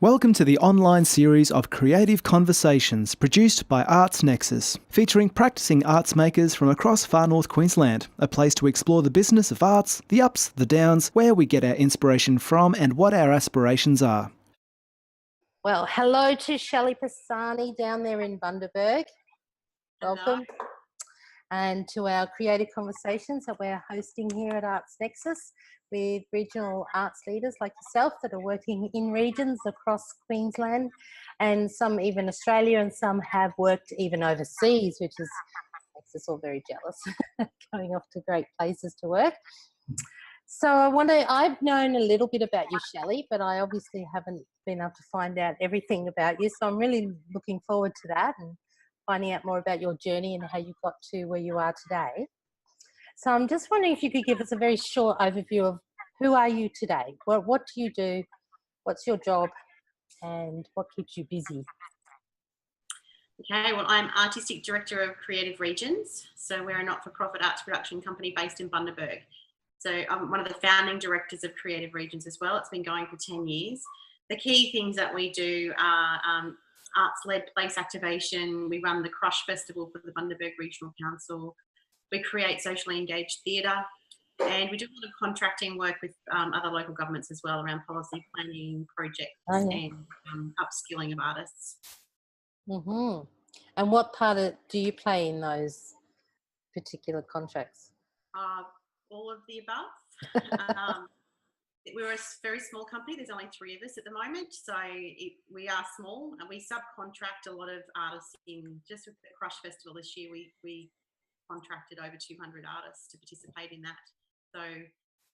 Welcome to the online series of creative conversations produced by Arts Nexus, featuring practicing arts makers from across far north Queensland, a place to explore the business of arts, the ups, the downs, where we get our inspiration from and what our aspirations are. Well, hello to Shelley Pisani down there in Bundaberg. Welcome. And to our creative conversations that we're hosting here at Arts Nexus with regional arts leaders like yourself that are working in regions across Queensland and some even Australia, and some have worked even overseas, which makes us all very jealous, going off to great places to work. So I've known a little bit about you, Shelley, but I obviously haven't been able to find out everything about you. So I'm really looking forward to that and finding out more about your journey and how you got to where you are today. So I'm just wondering if you could give us a very short overview of who are you today? What do you do? What's your job? And what keeps you busy? Okay, well, I'm Artistic Director of Creative Regions. So we're a not-for-profit arts production company based in Bundaberg. So I'm one of the founding directors of Creative Regions as well. It's been going for 10 years. The key things that we do are arts-led place activation. We run the Crush Festival for the Bundaberg Regional Council. We create socially engaged theatre, and we do a lot of contracting work with other local governments as well around policy planning, projects and upskilling of artists. Mm-hmm. And what part do you play in those particular contracts? All of the above. We're a very small company. There's only 3 of us at the moment. So we are small, and we subcontract a lot of artists in. Just with the Crush Festival this year, we contracted over 200 artists to participate in that. So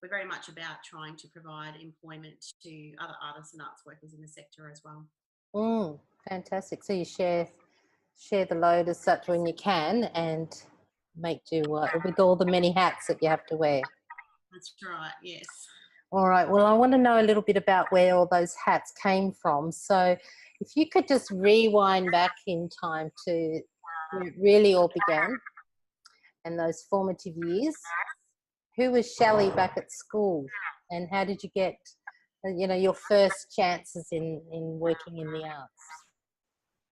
we're very much about trying to provide employment to other artists and arts workers in the sector as well. Fantastic. So you share the load as such when you can and make do with all the many hats that you have to wear. That's right, yes. All right. Well, I want to know a little bit about where all those hats came from. So if you could just rewind back in time to where it really all began and those formative years, who was Shelley back at school and how did you get, your first chances in working in the arts?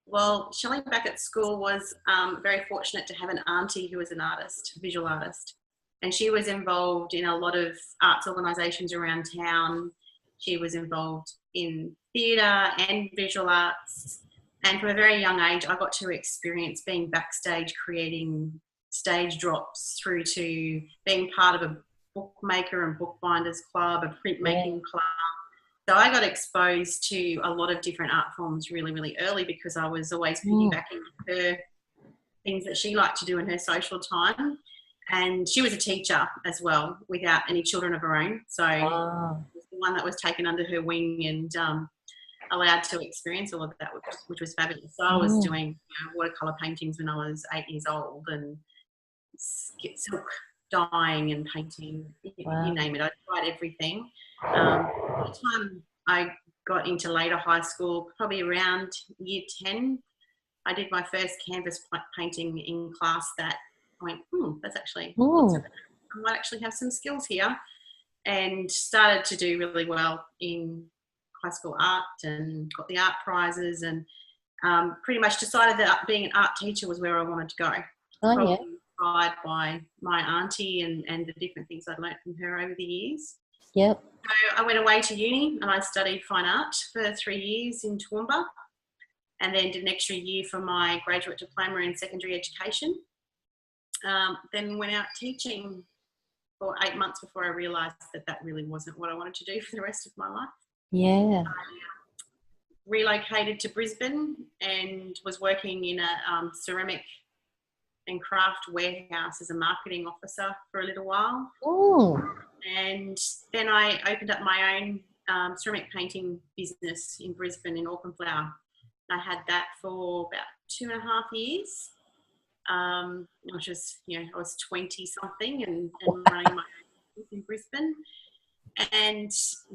Well, Shelley back at school was very fortunate to have an auntie who was an artist, a visual artist. And she was involved in a lot of arts organisations around town. She was involved in theatre and visual arts. And from a very young age, I got to experience being backstage, creating stage drops, through to being part of a bookmaker and bookbinders club, a printmaking club. So I got exposed to a lot of different art forms really, really early because I was always piggybacking her things that she liked to do in her social time. And she was a teacher as well, without any children of her own. So I was the one that was taken under her wing and allowed to experience all of that, which was fabulous. So I was doing watercolour paintings when I was 8 years old, and silk dyeing and painting, you name it. I tried everything. By the time I got into later high school, probably around year 10, I did my first canvas painting in class that I went, that's actually, I might actually have some skills here, and started to do really well in high school art and got the art prizes, and pretty much decided that being an art teacher was where I wanted to go. Probably inspired by my auntie and the different things I'd learnt from her over the years. Yep. So I went away to uni and I studied fine art for 3 years in Toowoomba, and then did an extra year for my graduate diploma in secondary education. Then went out teaching for 8 months before I realised that really wasn't what I wanted to do for the rest of my life. Yeah. I relocated to Brisbane and was working in a ceramic and craft warehouse as a marketing officer for a little while. And then I opened up my own ceramic painting business in Brisbane in Auckland Flower. I had that for about 2.5 years. Which was, I was 20 something and running my own business in Brisbane. And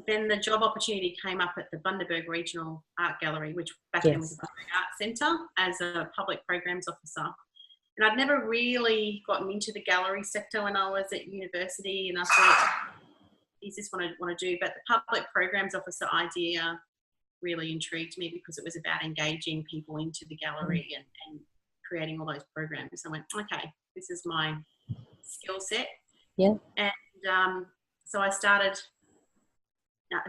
then the job opportunity came up at the Bundaberg Regional Art Gallery, which back then was the Bundaberg Arts Centre, as a public programs officer. And I'd never really gotten into the gallery sector when I was at university, and I thought, is this what I want to do? But the public programs officer idea really intrigued me because it was about engaging people into the gallery and creating all those programs. I went, okay, this is my skill set. Yeah. And so I started,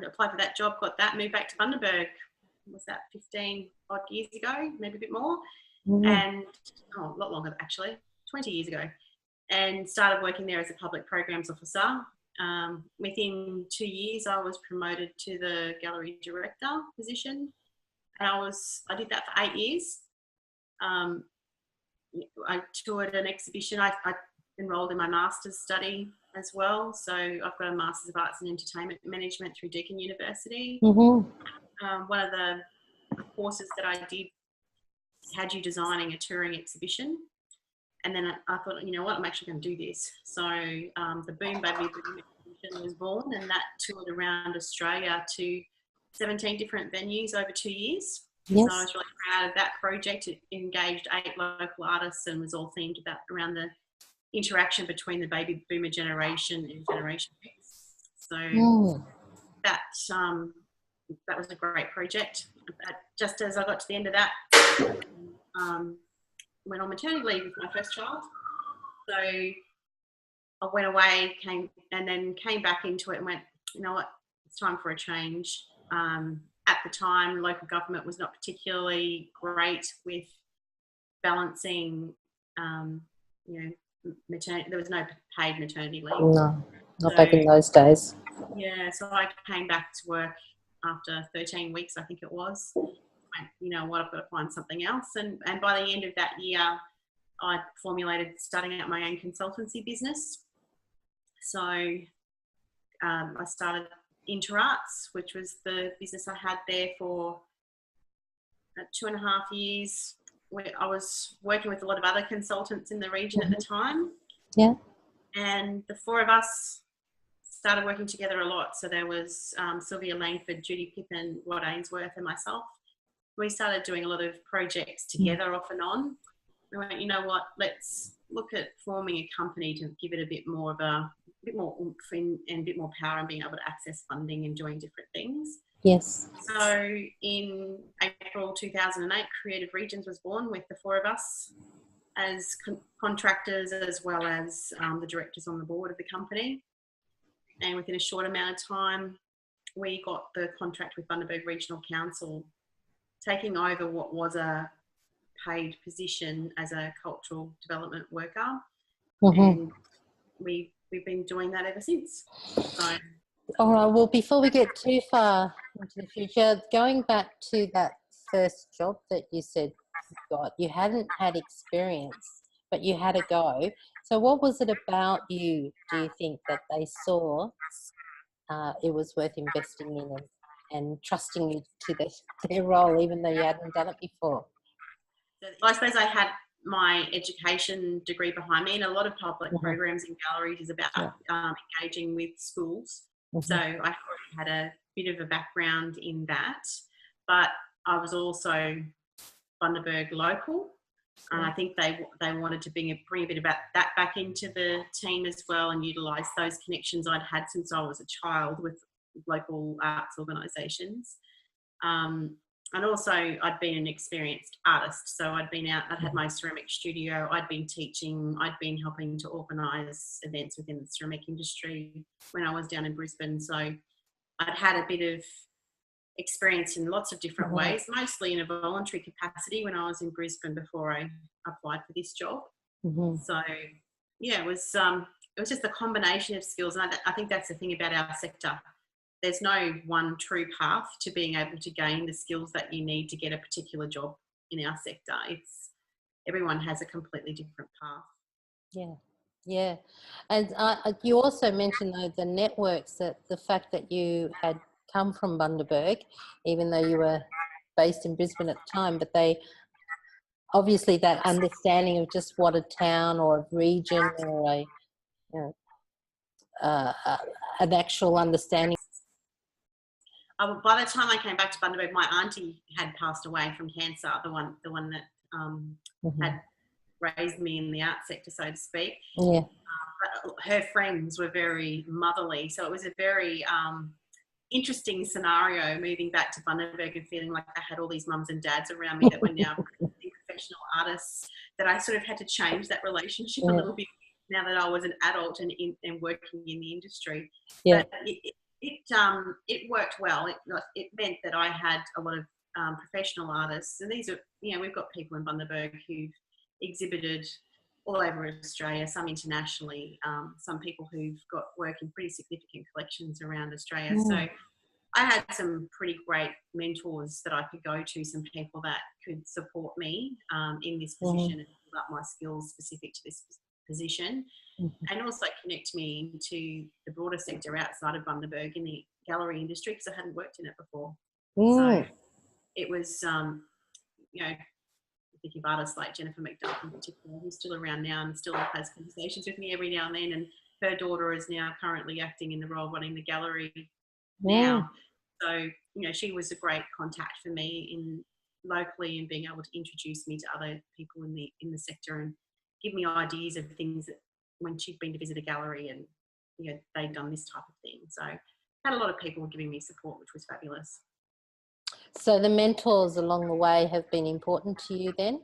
applied for that job, got that, moved back to Bundaberg. Was that 15 odd years ago, maybe a bit more? And a lot longer actually, 20 years ago, and started working there as a public programs officer. Within 2 years, I was promoted to the gallery director position, and I did that for 8 years. I toured an exhibition. I enrolled in my master's study as well, so I've got a Master's of Arts and Entertainment Management through Deakin University. One of the courses that I did had you designing a touring exhibition, and then I thought, you know what, I'm actually going to do this. So the Boom Baby Boom exhibition was born, and that toured around Australia to 17 different venues over 2 years. Yes. So I was really proud of that project. It engaged 8 local artists and was all themed around the interaction between the baby boomer generation and Generation X. So that was a great project. But just as I got to the end of that, went on maternity leave with my first child. So I went away, came back into it and went, you know what, it's time for a change. At the time, local government was not particularly great with balancing, maternity. There was no paid maternity leave. No, not back in those days. Yeah, so I came back to work after 13 weeks, I think it was. Went, you know what, I've got to find something else. And by the end of that year, I formulated starting out my own consultancy business. So I started InterArts, which was the business I had there for 2.5 years. I was working with a lot of other consultants in the region at the time. Yeah. And the 4 of us started working together a lot. So there was Sylvia Langford, Judy Pippin, Rod Ainsworth and myself. We started doing a lot of projects together off and on. We went, you know what, let's look at forming a company to give it a bit more oomph and a bit more power and being able to access funding and doing different things. Yes. So in April 2008, Creative Regions was born with the 4 of us as contractors as well as the directors on the board of the company. And within a short amount of time, we got the contract with Bundaberg Regional Council, taking over what was a paid position as a cultural development worker. And we've been doing that ever since. So, all right, well, before we get too far into the future, going back to that first job that you said you got, you hadn't had experience, but you had a go. So what was it about you, do you think, that they saw it was worth investing in and trusting you to their role, even though you hadn't done it before? I suppose I had my education degree behind me, and a lot of public programs in galleries is about engaging with schools. So I already had a bit of a background in that, but I was also Bundaberg local. And I think they wanted to bring a bit about that back into the team as well, and utilise those connections I'd had since I was a child with local arts organisations. And also I'd been an experienced artist, so I'd been out, I'd had my ceramic studio, I'd been teaching, I'd been helping to organise events within the ceramic industry when I was down in Brisbane. So I'd had a bit of experience in lots of different ways, mostly in a voluntary capacity when I was in Brisbane before I applied for this job. So yeah, it was just a combination of skills, and I think that's the thing about our sector. There's no one true path to being able to gain the skills that you need to get a particular job in our sector. Everyone has a completely different path. Yeah. And you also mentioned, though, the networks, that the fact that you had come from Bundaberg, even though you were based in Brisbane at the time, but they obviously that understanding of just what a town or a region or an actual understanding. By the time I came back to Bundaberg, my auntie had passed away from cancer, the one that had raised me in the art sector, so to speak. Yeah. But her friends were very motherly, so it was a very interesting scenario moving back to Bundaberg and feeling like I had all these mums and dads around me that were now professional artists, that I sort of had to change that relationship a little bit now that I was an adult and working in the industry. Yeah. But it worked well. It meant that I had a lot of professional artists, and these are, we've got people in Bundaberg who've exhibited all over Australia, some internationally, some people who've got work in pretty significant collections around Australia. So I had some pretty great mentors that I could go to, some people that could support me in this position and build up my skills specific to this position, and also connect me to the broader sector outside of Bundaberg in the gallery industry, because I hadn't worked in it before. So it was, thinking of artists like Jennifer McDuff in particular, who's still around now and still has conversations with me every now and then. And her daughter is now currently acting in the role running the gallery now. So, she was a great contact for me in locally and being able to introduce me to other people in the sector and give me ideas of things that when she'd been to visit a gallery and, they'd done this type of thing. So I had a lot of people giving me support, which was fabulous. So the mentors along the way have been important to you then?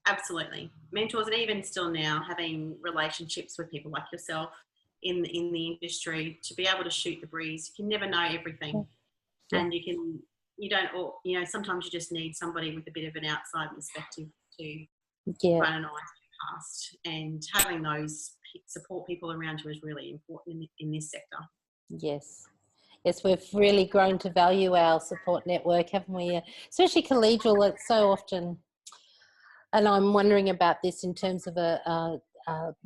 Absolutely. Mentors, and even still now, having relationships with people like yourself in the industry, to be able to shoot the breeze. You can never know everything. And sometimes you just need somebody with a bit of an outside perspective to run an eye past. And having those support people around you is really important in this sector. Yes. Yes, we've really grown to value our support network, haven't we? Especially collegial, it's so often, and I'm wondering about this in terms of a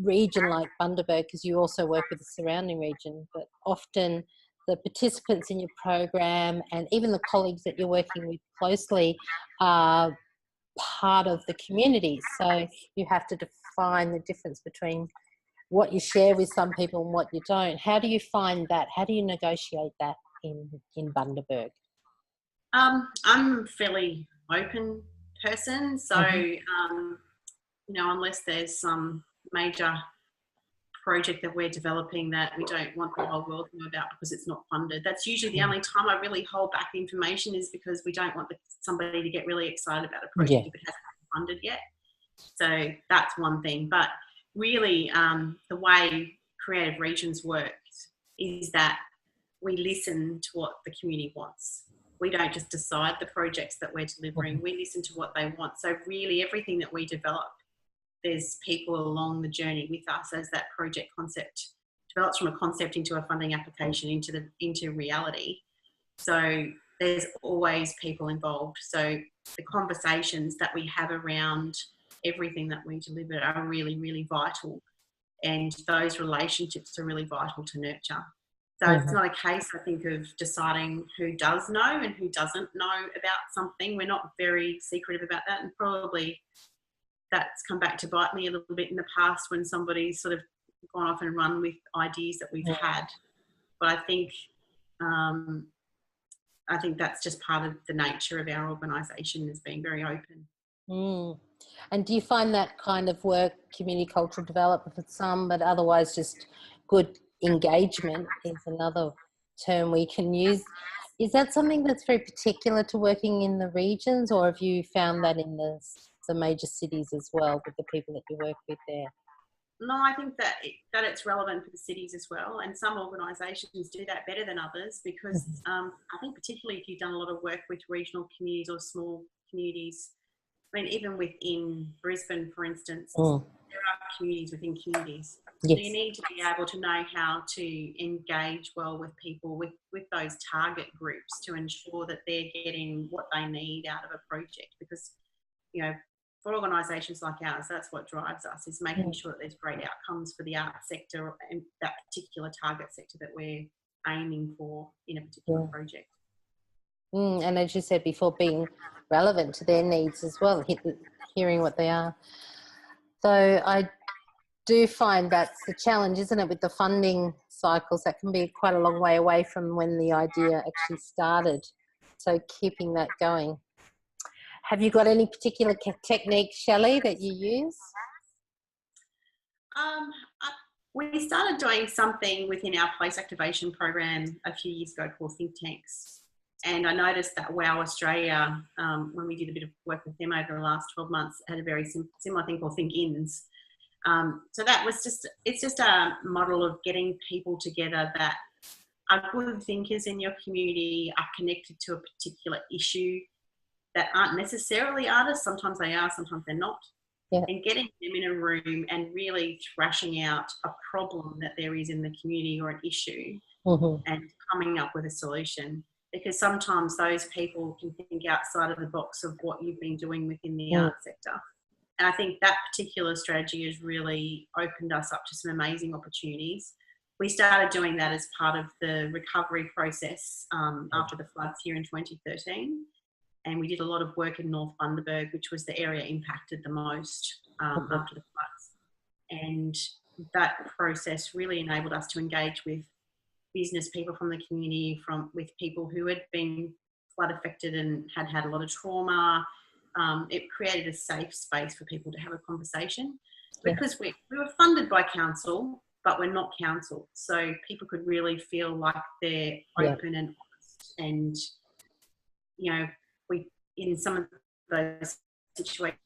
region like Bundaberg, because you also work with the surrounding region, but often the participants in your program and even the colleagues that you're working with closely are part of the community. So you have to define the difference between what you share with some people and what you don't. How do you find that? How do you negotiate that in Bundaberg? I'm a fairly open person, so unless there's some major project that we're developing that we don't want the whole world to know about because it's not funded, that's usually the only time I really hold back information, is because we don't want somebody to get really excited about a project if it hasn't been funded yet. So that's one thing. But really, the way Creative Regions works is that we listen to what the community wants. We don't just decide the projects that we're delivering. We listen to what they want. So really, everything that we develop, there's people along the journey with us as that project concept develops from a concept into a funding application into reality. So there's always people involved. So the conversations that we have around everything that we deliver are really, really vital. And those relationships are really vital to nurture. So it's not a case, I think, of deciding who does know and who doesn't know about something. We're not very secretive about that. And probably that's come back to bite me a little bit in the past when somebody's sort of gone off and run with ideas that we've had. But I think that's just part of the nature of our organisation, is being very open. And do you find that kind of work, community cultural development for some, but otherwise just good engagement is another term we can use? Is that something that's very particular to working in the regions, or have you found that in the major cities as well with the people that you work with there? No, I think that it's relevant for the cities as well, and some organisations do that better than others, because I think particularly if you've done a lot of work with regional communities or small communities, I mean, even within Brisbane, for instance, there are communities within communities. Yes. So you need to be able to know how to engage well with people, with those target groups, to ensure that they're getting what they need out of a project. Because, for organisations like ours, that's what drives us, is making sure that there's great outcomes for the art sector and that particular target sector that we're aiming for in a particular project. And as you said before, being relevant to their needs as well, hearing what they are. So I do find that's the challenge, isn't it, with the funding cycles? That can be quite a long way away from when the idea actually started. So keeping that going. Have you got any particular technique, Shelley, that you use? We started doing something within our place activation program a few years ago called think tanks. And I noticed that WOW Australia, when we did a bit of work with them over the last 12 months, had a very similar thing called think ins. So that was it's just a model of getting people together that are good thinkers in your community, are connected to a particular issue, that aren't necessarily artists. Sometimes they are, sometimes they're not. Yeah. And getting them in a room and really thrashing out a problem that there is in the community or an issue, and coming up with a solution. Because sometimes those people can think outside of the box of what you've been doing within the art sector. And I think that particular strategy has really opened us up to some amazing opportunities. We started doing that as part of the recovery process after the floods here in 2013. And we did a lot of work in North Bundaberg, which was the area impacted the most after the floods. And that process really enabled us to engage with business people from the community, with people who had been flood affected and had a lot of trauma. It created a safe space for people to have a conversation, because we were funded by council, but we're not council. So people could really feel like they're open and honest. And, you know, in some of those situations,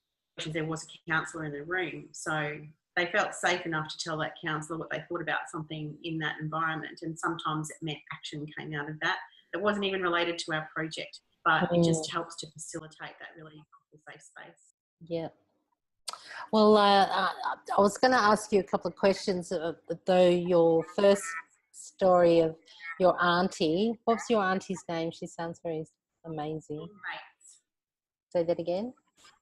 there was a counsellor in the room. So they felt safe enough to tell that counsellor what they thought about something in that environment. And sometimes it meant action came out of that. It wasn't even related to our project, but it just helps to facilitate that really safe space. Yeah. Well, I was going to ask you a couple of questions, though your first story of your auntie. What's your auntie's name? She sounds very amazing. Dawn Bates. Say that again?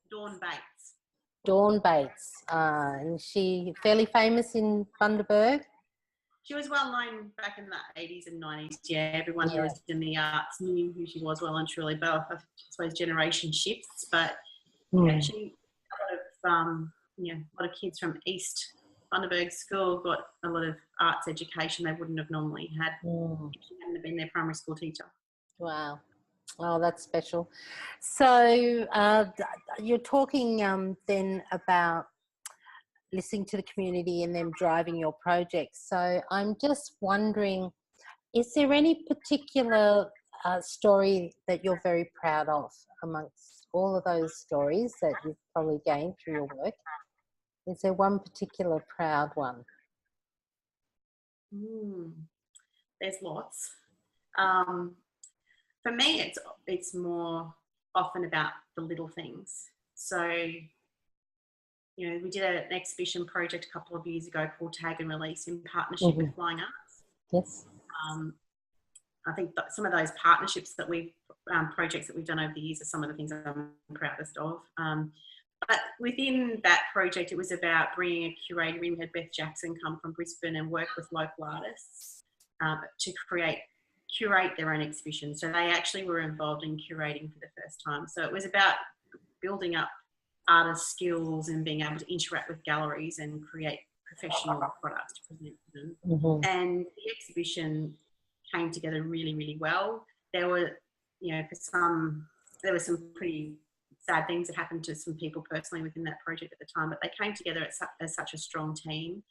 Dawn Bates. Dawn Bates. And she fairly famous in Bundaberg? She was well known back in the 80s and 90s. Yeah, everyone who was in the arts knew who she was well and truly. But I suppose generation shifts. But yeah, she a lot of kids from East Bundaberg School got a lot of arts education they wouldn't have normally had if she hadn't been their primary school teacher. Wow. Oh, that's special. So you're talking then about listening to the community and them driving your projects. So I'm just wondering, is there any particular story that you're very proud of amongst all of those stories that you've probably gained through your work? Is there one particular proud one? There's lots. For me, it's more often about the little things. So, you know, we did an exhibition project a couple of years ago called Tag and Release in partnership with Flying Arts. Yes. I think that some of those partnerships that projects that we've done over the years are some of the things I'm proudest of. But within that project, it was about bringing a curator in. We had Beth Jackson come from Brisbane and work with local artists to curate their own exhibition. So they actually were involved in curating for the first time. So it was about building up artist skills and being able to interact with galleries and create professional products to present to them. And the exhibition came together really, really well. There were, you know, there were some pretty sad things that happened to some people personally within that project at the time, but they came together as such a strong team.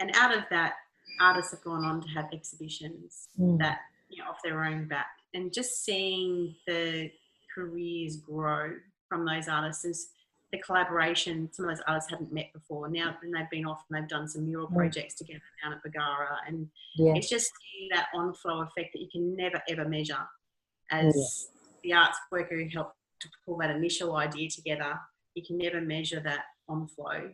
And out of that, artists have gone on to have exhibitions that, you know, off their own back. And just seeing the careers grow from those artists, is the collaboration. Some of those artists hadn't met before. Now, and they've been off and they've done some mural projects together down at Bagara. And it's just seeing that on-flow effect that you can never, ever measure as the arts worker who helped to pull that initial idea together. You can never measure that on-flow.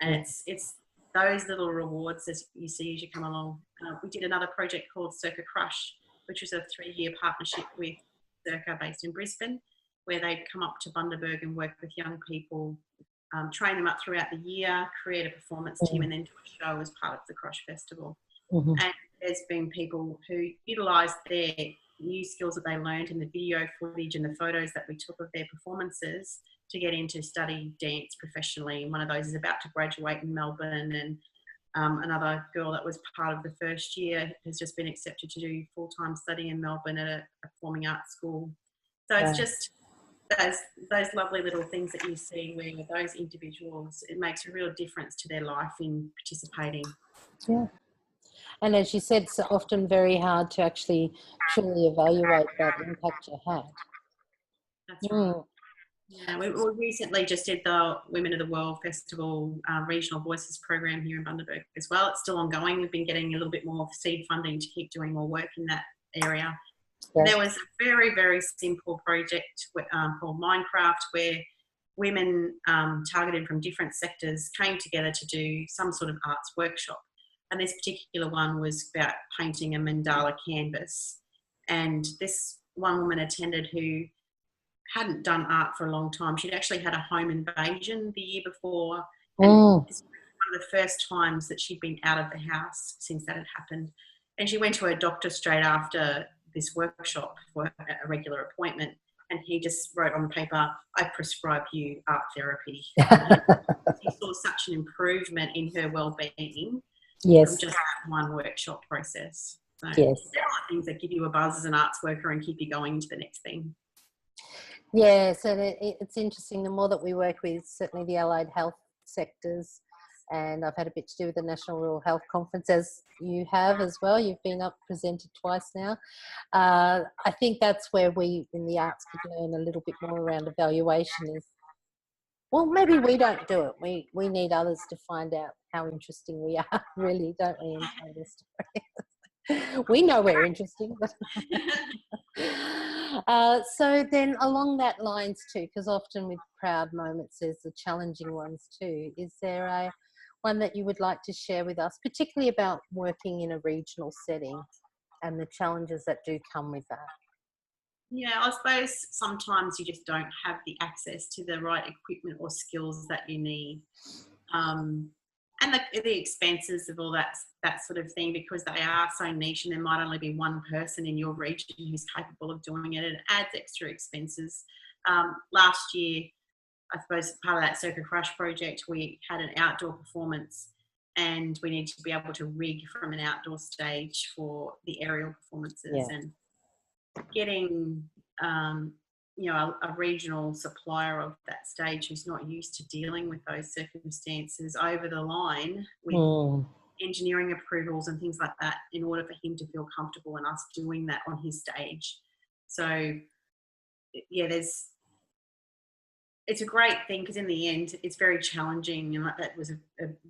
And it's those little rewards that you see as you come along. We did another project called Circa Crush, which was a 3-year partnership with Circa based in Brisbane, where they'd come up to Bundaberg and work with young people, train them up throughout the year, create a performance team, and then do a show as part of the Crush Festival. And there's been people who utilised their new skills that they learned in the video footage and the photos that we took of their performances to get into study dance professionally. And one of those is about to graduate in Melbourne, and another girl that was part of the first year has just been accepted to do full-time study in Melbourne at a performing arts school. So it's just those lovely little things that you see where those individuals, it makes a real difference to their life in participating Yeah. And as you said, it's often very hard to actually truly evaluate that impact you had. That's right. Yeah, we recently just did the Women of the World Festival Regional Voices program here in Bundaberg as well. It's still ongoing. We've been getting a little bit more seed funding to keep doing more work in that area. Yeah. There was a very, very simple project called Minecraft, where women targeted from different sectors came together to do some sort of arts workshop. And this particular one was about painting a mandala canvas. And this one woman attended who hadn't done art for a long time. She'd actually had a home invasion the year before. And this was one of the first times that she'd been out of the house since that had happened. And she went to her doctor straight after this workshop for a regular appointment. And he just wrote on paper, "I prescribe you art therapy." He saw such an improvement in her well-being from just that one workshop process. So there are things that give you a buzz as an arts worker and keep you going into the next thing. Yes, and it's interesting. The more that we work with certainly the allied health sectors, and I've had a bit to do with the National Rural Health Conference, as you have as well. You've been up, presented twice now. I think that's where we in the arts could learn a little bit more around evaluation. Is, well, maybe we don't do it. We need others to find out how interesting we are, really, don't we? In this story. We know we're interesting, but so then along that lines too, because often with proud moments there's the challenging ones too. Is there one that you would like to share with us, particularly about working in a regional setting and the challenges that do come with that? Yeah, I suppose sometimes you just don't have the access to the right equipment or skills that you need. And the expenses of all that sort of thing, because they are so niche and there might only be one person in your region who's capable of doing it. It adds extra expenses. Last year, I suppose part of that Circuit Crush project, we had an outdoor performance and we needed to be able to rig from an outdoor stage for the aerial performances. And getting a regional supplier of that stage who's not used to dealing with those circumstances over the line with engineering approvals and things like that in order for him to feel comfortable in us doing that on his stage. So yeah, it's a great thing, because in the end it's very challenging, and that was a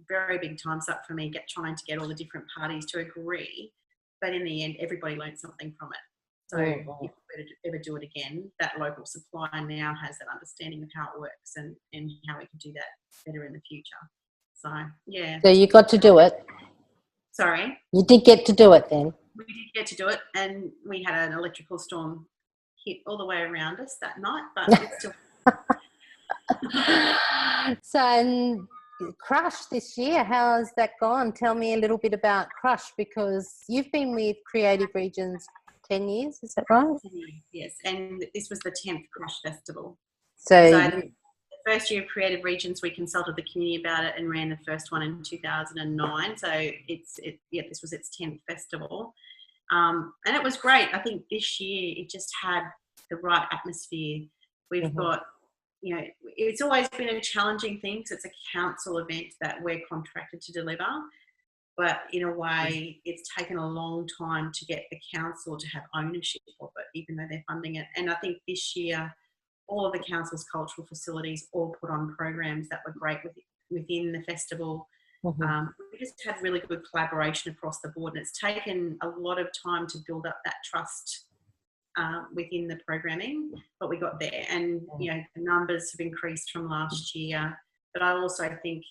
very big time suck for me, trying to get all the different parties to agree, but in the end everybody learned something from it. So if we ever do it again, that local supplier now has that understanding of how it works and how we can do that better in the future. So, yeah. So you got to do it? Sorry? You did get to do it then? We did get to do it, and we had an electrical storm hit all the way around us that night, but it's still... So, and Crush this year, how has that gone? Tell me a little bit about Crush, because you've been with Creative Regions 10 years, is that right? Yes, and this was the 10th Crush Festival. So the first year of Creative Regions, we consulted the community about it and ran the first one in 2009. So this was its 10th festival. And it was great. I think this year it just had the right atmosphere. We've got, it's always been a challenging thing because it's a council event that we're contracted to deliver. But in a way, it's taken a long time to get the council to have ownership of it, even though they're funding it. And I think this year, all of the council's cultural facilities all put on programs that were great within the festival. We just had really good collaboration across the board, and it's taken a lot of time to build up that trust within the programming, but we got there. And, the numbers have increased from last year, but I also think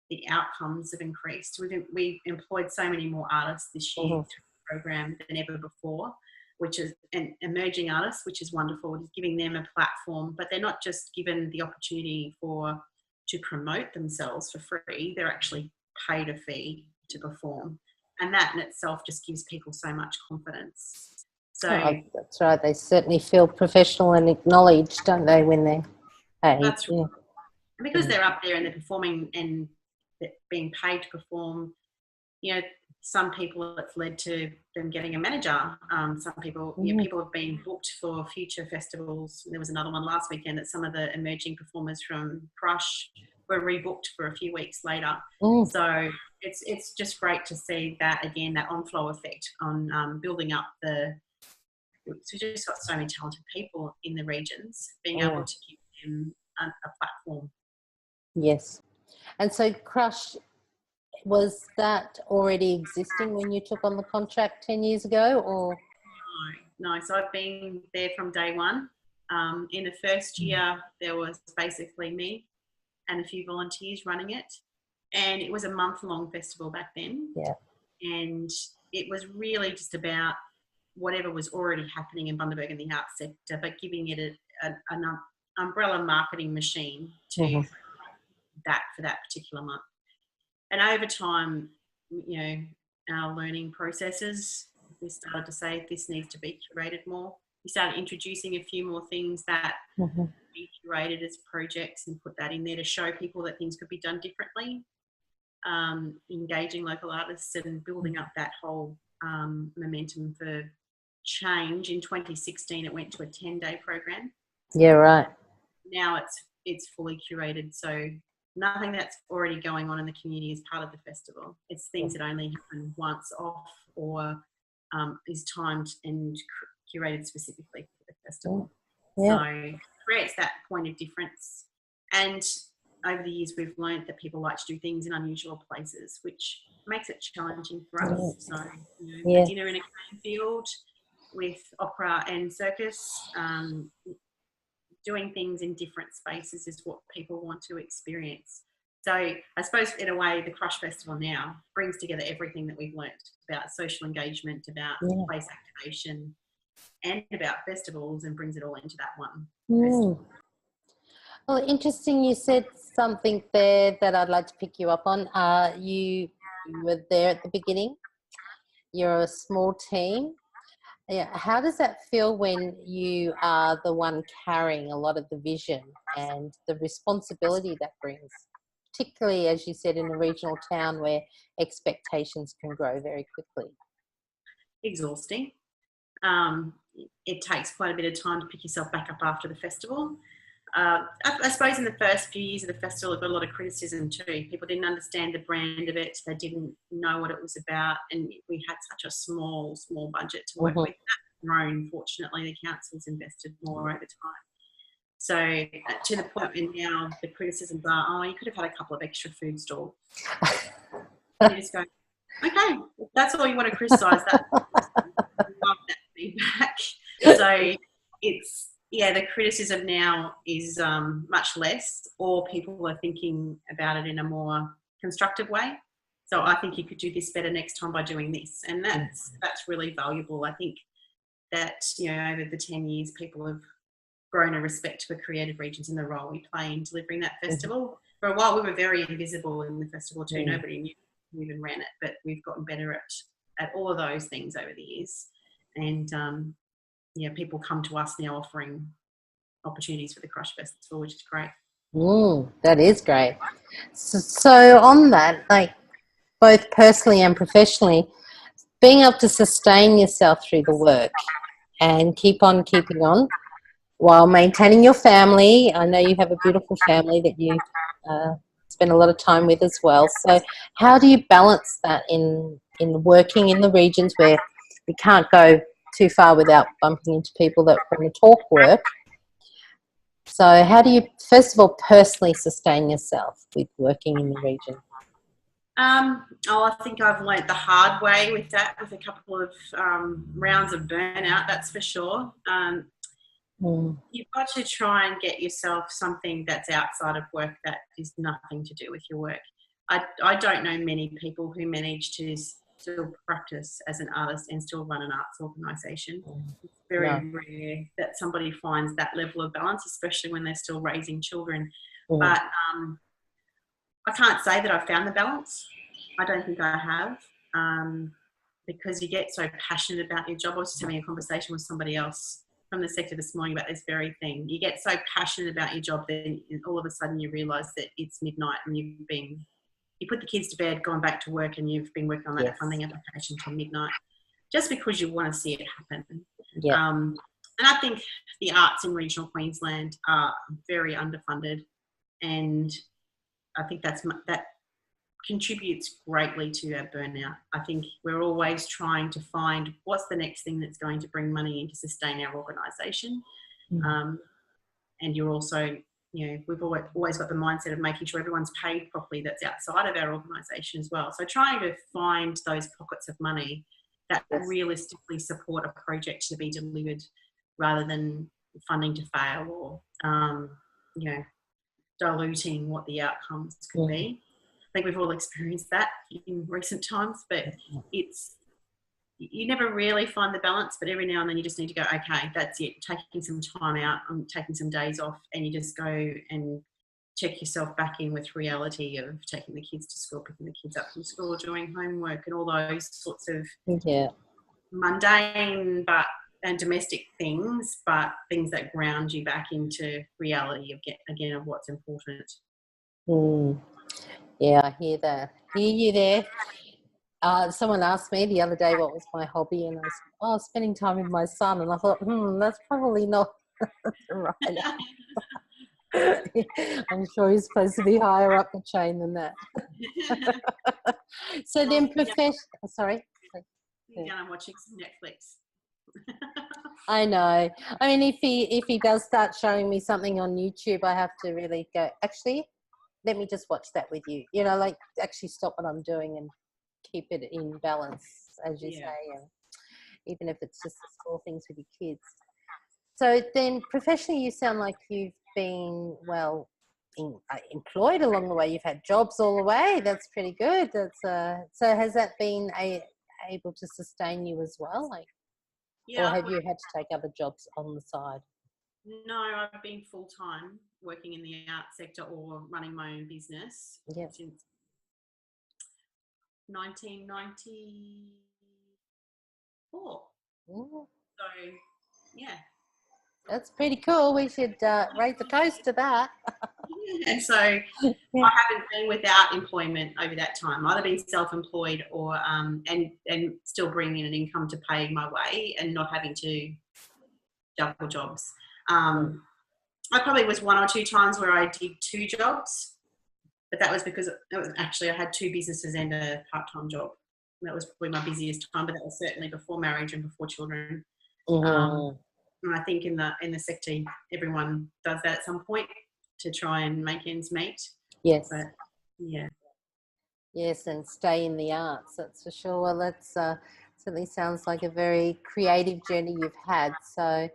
the outcomes have increased. We've employed so many more artists this year through the program than ever before, which is an emerging artists, which is wonderful, giving them a platform, but they're not just given the opportunity to promote themselves for free, they're actually paid a fee to perform. And that in itself just gives people so much confidence. So that's right. They certainly feel professional and acknowledged, don't they, when they're paid? That's right. And because they're up there and they're performing and being paid to perform, some people it's led to them getting a manager. Some people, people have been booked for future festivals. There was another one last weekend that some of the emerging performers from Crush were rebooked for a few weeks later. Mm. So it's just great to see that again, that on-flow effect on building up we've just got so many talented people in the regions, being able to give them a platform. Yes. And so Crush, was that already existing when you took on the contract 10 years ago, or? No. So I've been there from day one. In the first year, there was basically me and a few volunteers running it. And it was a month-long festival back then. Yeah. And it was really just about whatever was already happening in Bundaberg in the arts sector, but giving it an umbrella marketing machine to that for that particular month. And over time, you know, our learning processes, we started to say this needs to be curated more. We started introducing a few more things that be curated as projects and put that in there to show people that things could be done differently. Engaging local artists and building up that whole momentum for change. In 2016, it went to a 10-day program. Yeah, right. Now it's fully curated, so nothing that's already going on in the community is part of the festival. It's things that only happen once off or is timed and curated specifically for the festival. Yeah. So it creates that point of difference. And over the years, we've learned that people like to do things in unusual places, which makes it challenging for us. So, you know, a dinner in a cane field with opera and circus, doing things in different spaces is what people want to experience. So I suppose in a way the Crush Festival now brings together everything that we've learnt about social engagement, about place activation and about festivals, and brings it all into that one festival. Well, interesting. You said something there that I'd like to pick you up on. You were there at the beginning. You're a small team. Yeah. How does that feel when you are the one carrying a lot of the vision and the responsibility that brings, particularly, as you said, in a regional town where expectations can grow very quickly? Exhausting. It takes quite a bit of time to pick yourself back up after the festival. I suppose in the first few years of the festival, it got a lot of criticism too. People didn't understand the brand of it. They didn't know what it was about. And we had such a small budget to work with. That's grown, fortunately. The council's invested more over time. So to the point where now the criticisms are, oh, you could have had a couple of extra food stalls. You just go, okay, if that's all you want to criticise, I love that feedback. So it's, the criticism now is much less, or people are thinking about it in a more constructive way. So I think you could do this better next time by doing this. And that's really valuable. I think that, you know, over the 10 years, people have grown a respect for creative regions and the role we play in delivering that festival. For a while, we were very invisible in the festival too. Nobody knew we even ran it, but we've gotten better at all of those things over the years. And people come to us now offering opportunities for the Crush Festival, which is great. That is great. So on that, like both personally and professionally, being able to sustain yourself through the work and keep on keeping on while maintaining your family. I know you have a beautiful family that you spend a lot of time with as well. So how do you balance that in working in the regions where you can't go too far without bumping into people that want to talk work? So how do you, first of all, personally sustain yourself with working in the region? I think I've learnt the hard way with that, with a couple of rounds of burnout, that's for sure. You've got to try and get yourself something that's outside of work that is nothing to do with your work. I don't know many people who manage to still practice as an artist and still run an arts organisation. It's very rare that somebody finds that level of balance, especially when they're still raising children. But I can't say that I've found the balance. I don't think I have, because you get so passionate about your job. I was just having a conversation with somebody else from the sector this morning about this very thing. You get so passionate about your job, then all of a sudden you realise that it's midnight and you put the kids to bed, gone back to work, and you've been working on that funding application till midnight, just because you want to see it happen. And I think the arts in regional Queensland are very underfunded, and I think that contributes greatly to our burnout. I think we're always trying to find what's the next thing that's going to bring money in to sustain our organisation. And you're also, we've always got the mindset of making sure everyone's paid properly that's outside of our organisation as well. So trying to find those pockets of money that realistically support a project to be delivered rather than funding to fail or, diluting what the outcomes could be. I think we've all experienced that in recent times, but you never really find the balance, but every now and then you just need to go, okay, that's it, taking some time out, I'm taking some days off, and you just go and check yourself back in with reality of taking the kids to school, picking the kids up from school, doing homework and all those sorts of mundane and domestic things, but things that ground you back into reality of what's important. Yeah, I hear that. Hear you there. Someone asked me the other day what was my hobby, and I said, spending time with my son. And I thought, that's probably not right. I'm sure he's supposed to be higher up the chain than that. So then sorry? Yeah, I'm watching some Netflix. I know. I mean, if he does start showing me something on YouTube, I have to really go, actually, let me just watch that with you. Actually stop what I'm doing and keep it in balance, as you say, even if it's just the small things with your kids. So then professionally, you sound like you've been, employed along the way. You've had jobs all the way. That's pretty good. So has that been able to sustain you as well? Or have you had to take other jobs on the side? No, I've been full-time working in the art sector or running my own business since 1994. So, yeah. That's pretty cool. We should raise a toast to that. And so I haven't been without employment over that time. I've either been self-employed or and still bringing in an income to pay my way and not having to double jobs. I probably was one or two times where I did two jobs, but that was because I had two businesses and a part-time job. That was probably my busiest time, but that was certainly before marriage and before children. And I think in the sector, everyone does that at some point to try and make ends meet. Yes. But, yeah. Yes, and stay in the arts, that's for sure. Well, that's certainly sounds like a very creative journey you've had. So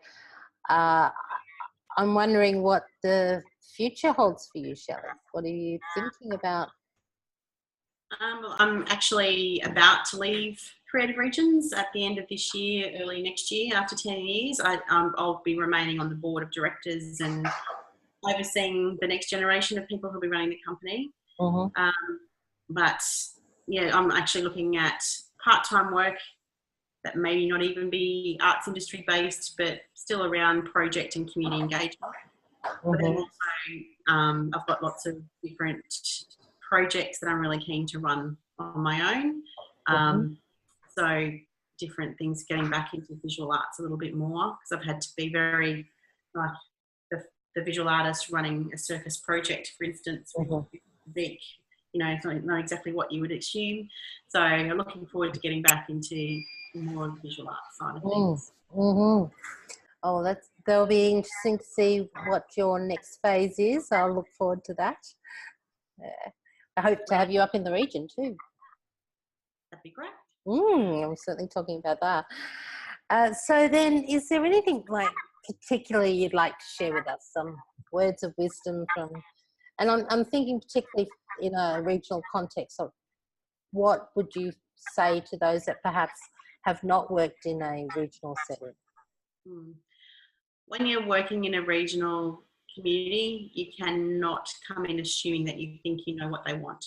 I'm wondering what the future holds for you, Shelley. What are you thinking about? I'm actually about to leave Creative Regions at the end of this year, early next year. After 10 years, I'll be remaining on the board of directors and overseeing the next generation of people who'll be running the company. But yeah, I'm actually looking at part-time work that maybe not even be arts industry based, but still around project and community engagement. But then also, I've got lots of different projects that I'm really keen to run on my own. So different things, getting back into visual arts a little bit more, because I've had to be very like the visual artist running a circus project, for instance, with Vic. It's not exactly what you would assume. So I'm looking forward to getting back into more of the visual arts side of things. Oh, that'll be interesting to see what your next phase is. I'll look forward to that. I hope to have you up in the region too. That'd be great. I'm certainly talking about that. So then, is there anything particularly you'd like to share with us? Some words of wisdom from, and I'm thinking particularly in a regional context of what would you say to those that perhaps have not worked in a regional setting? When you're working in a regional community, you cannot come in assuming that you think you know what they want.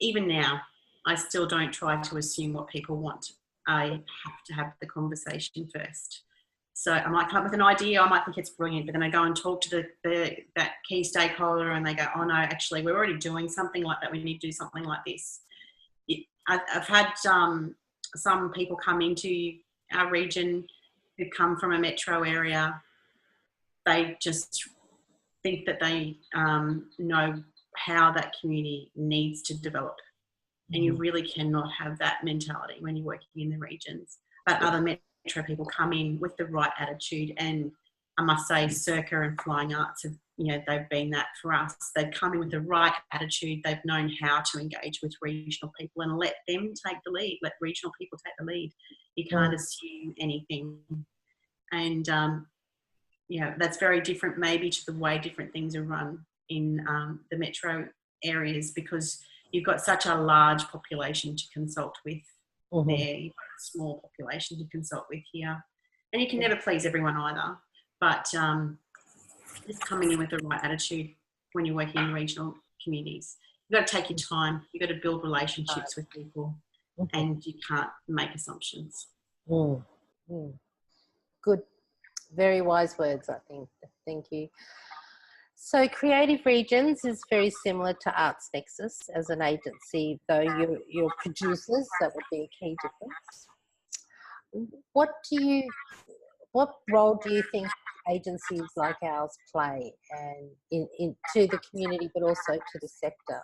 Even now, I still don't try to assume what people want. I have to have the conversation first. So I might come up with an idea, I might think it's brilliant, but then I go and talk to that key stakeholder and they go, oh no, actually we're already doing something like that, we need to do something like this. I've had some people come into our region who come from a metro area. They just think that they know how that community needs to develop. And you really cannot have that mentality when you're working in the regions. But other metro people come in with the right attitude, and I must say Circa and Flying Arts have, they've been that for us. They've come in with the right attitude. They've known how to engage with regional people and let them take the lead, let regional people take the lead. You can't assume anything. And, that's very different maybe to the way different things are run in the metro areas, because you've got such a large population to consult with there. You've got a small population to consult with here. And you can never please everyone either. But just coming in with the right attitude when you're working in regional communities. You've got to take your time. You've got to build relationships with people, and you can't make assumptions. Good. Very wise words, I think. Thank you. So Creative Regions is very similar to Arts Nexus as an agency, though you're producers. That would be a key difference. What role do you think agencies like ours play and to the community, but also to the sector?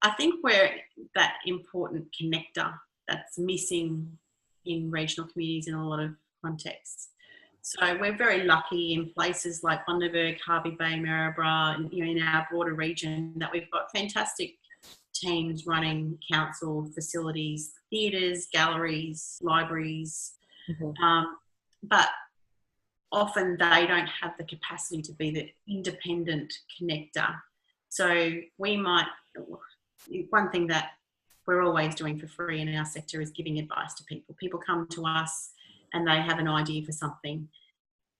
I think we're that important connector that's missing in regional communities in a lot of contexts. So we're very lucky in places like Bundaberg, Hervey Bay, Maryborough, and, in our broader region, that we've got fantastic teams running council facilities, theatres, galleries, libraries, but often they don't have the capacity to be the independent connector. So one thing that we're always doing for free in our sector is giving advice to people. People come to us and they have an idea for something.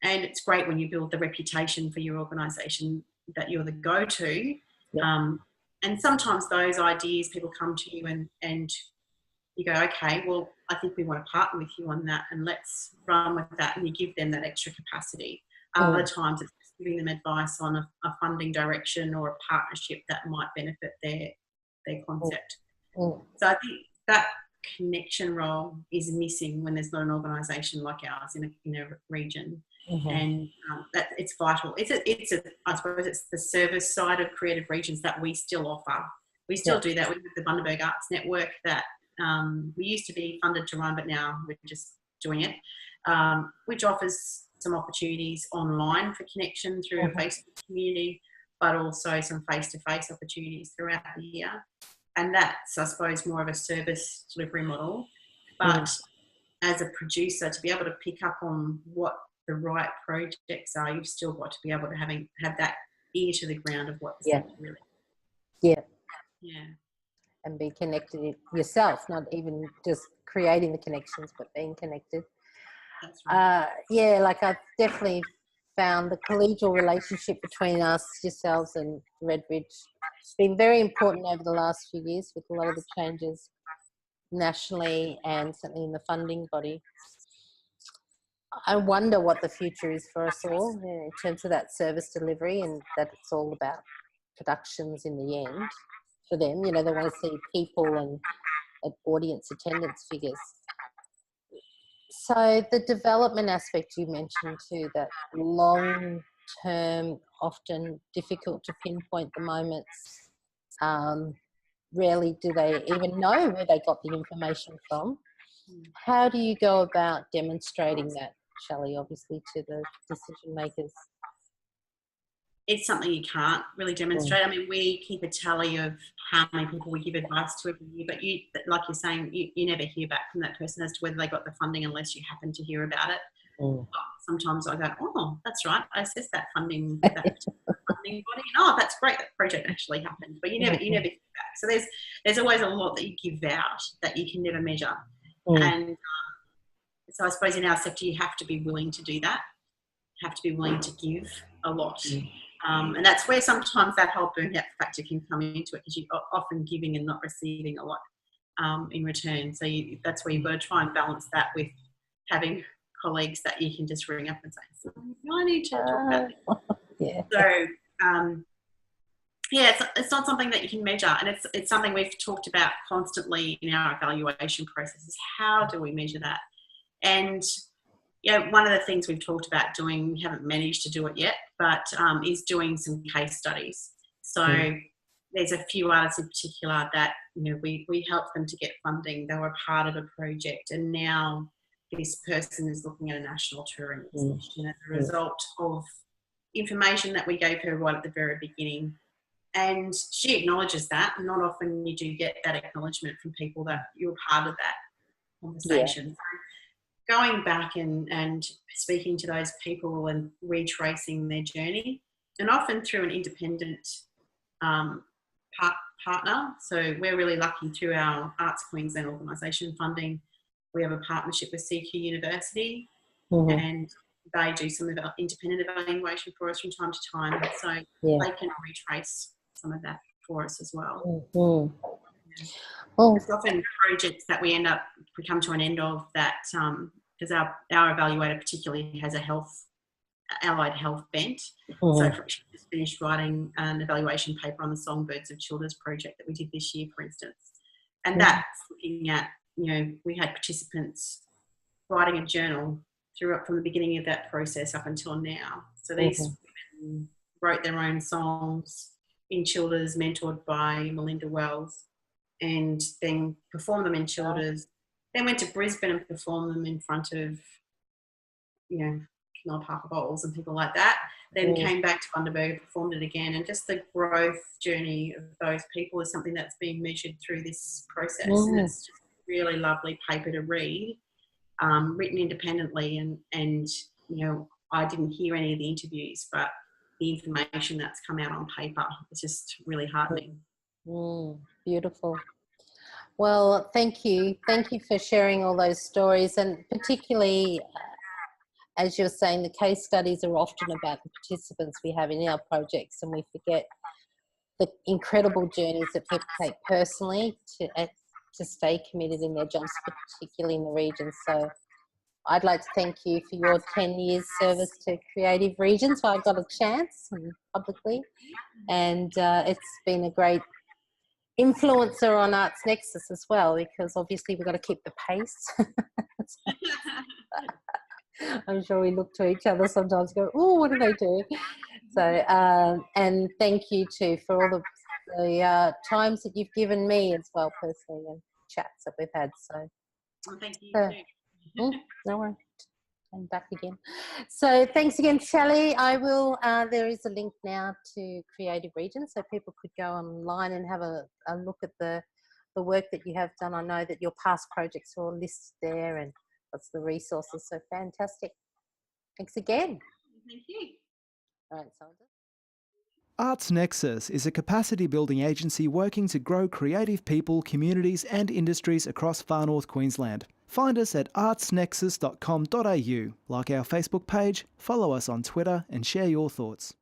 And it's great when you build the reputation for your organisation that you're the go-to. And sometimes those ideas, people come to you and you go, okay, well, I think we want to partner with you on that, and let's run with that. And you give them that extra capacity. Other times it's just giving them advice on a funding direction or a partnership that might benefit their concept. So I think that connection role is missing when there's not an organisation like ours in a region. And that it's vital. I suppose it's the service side of Creative Regions that we still offer. We still do that with the Bundaberg Arts Network that we used to be funded to run, but now we're just doing it, which offers some opportunities online for connection through a Facebook community, but also some face-to-face opportunities throughout the year. And that's, I suppose, more of a service delivery model. But as a producer, to be able to pick up on what the right projects are, you've still got to be able to have that ear to the ground of what the sector really is. Yeah. And be connected yourself, not even just creating the connections, but being connected. That's right. Like I've definitely found the collegial relationship between us, yourselves and Redbridge, been very important over the last few years with a lot of the changes nationally and certainly in the funding body. I wonder what the future is for us all in terms of that service delivery, and that it's all about productions in the end for them. They want to see people and audience attendance figures. So the development aspect you mentioned too, that long-term, often difficult to pinpoint the moments. Rarely do they even know where they got the information from. How do you go about demonstrating that, Shelley, obviously, to the decision makers? It's something you can't really demonstrate. I mean, we keep a tally of how many people we give advice to every year, but like you're saying, you never hear back from that person as to whether they got the funding unless you happen to hear about it. Sometimes I go, oh, that's right, I assessed that funding, that funding body, and that's great, that project actually happened. But you never hear back. So there's always a lot that you give out that you can never measure. And so I suppose in our sector you have to be willing to do that. You have to be willing to give a lot. And that's where sometimes that whole burnout factor can come into it, because you're often giving and not receiving a lot in return. So that's where you've got to try and balance that with having colleagues that you can just ring up and say, so I need to talk about this. So, it's not something that you can measure, and it's something we've talked about constantly in our evaluation processes. How do we measure that? And one of the things we've talked about doing, we haven't managed to do it yet, but is doing some case studies. So there's a few artists in particular that, we helped them to get funding. They were part of a project, and now this person is looking at a national touring exhibition as a result of information that we gave her right at the very beginning. And she acknowledges that. Not often you do get that acknowledgement from people that you're part of that conversation. So going back and speaking to those people and retracing their journey, and often through an independent partner. So we're really lucky through our Arts Queensland organisation funding. We have a partnership with CQ University, and they do some independent evaluation for us from time to time. So they can retrace some of that for us as well. It's often projects that we come to an end of that, because our evaluator particularly has a allied health bent. So she just finished writing an evaluation paper on the Songbirds of Childers project that we did this year, for instance. And that's looking at, we had participants writing a journal from the beginning of that process up until now. So these women wrote their own songs in Childers, mentored by Melinda Wells, and then performed them in Childers. Then went to Brisbane and performed them in front of, Camilla Parker Bowles and people like that. Then came back to Bundaberg and performed it again. And just the growth journey of those people is something that's being measured through this process. And it's just a really lovely paper to read, written independently. And I didn't hear any of the interviews, but the information that's come out on paper is just really heartening. Beautiful. Well, thank you. Thank you for sharing all those stories, and particularly, as you're saying, the case studies are often about the participants we have in our projects, and we forget the incredible journeys that people take personally to stay committed in their jobs, particularly in the region. So I'd like to thank you for your 10 years service to Creative Region, so I got a chance publicly, and it's been a great influencer on Arts Nexus as well, because obviously we've got to keep the pace. I'm sure we look to each other sometimes and go, oh, what do they do? So, and thank you too for all the times that you've given me as well personally, and chats that we've had. So, thank you too. No worries. I'm back again. So thanks again, Shelley. I will, there is a link now to Creative Region, so people could go online and have a look at the work that you have done. I know that your past projects are all listed there, and lots of the resources. So fantastic. Thanks again. Thank you. All right, Sandra. Arts Nexus is a capacity building agency working to grow creative people, communities and industries across far north Queensland. Find us at artsnexus.com.au, like our Facebook page, follow us on Twitter and share your thoughts.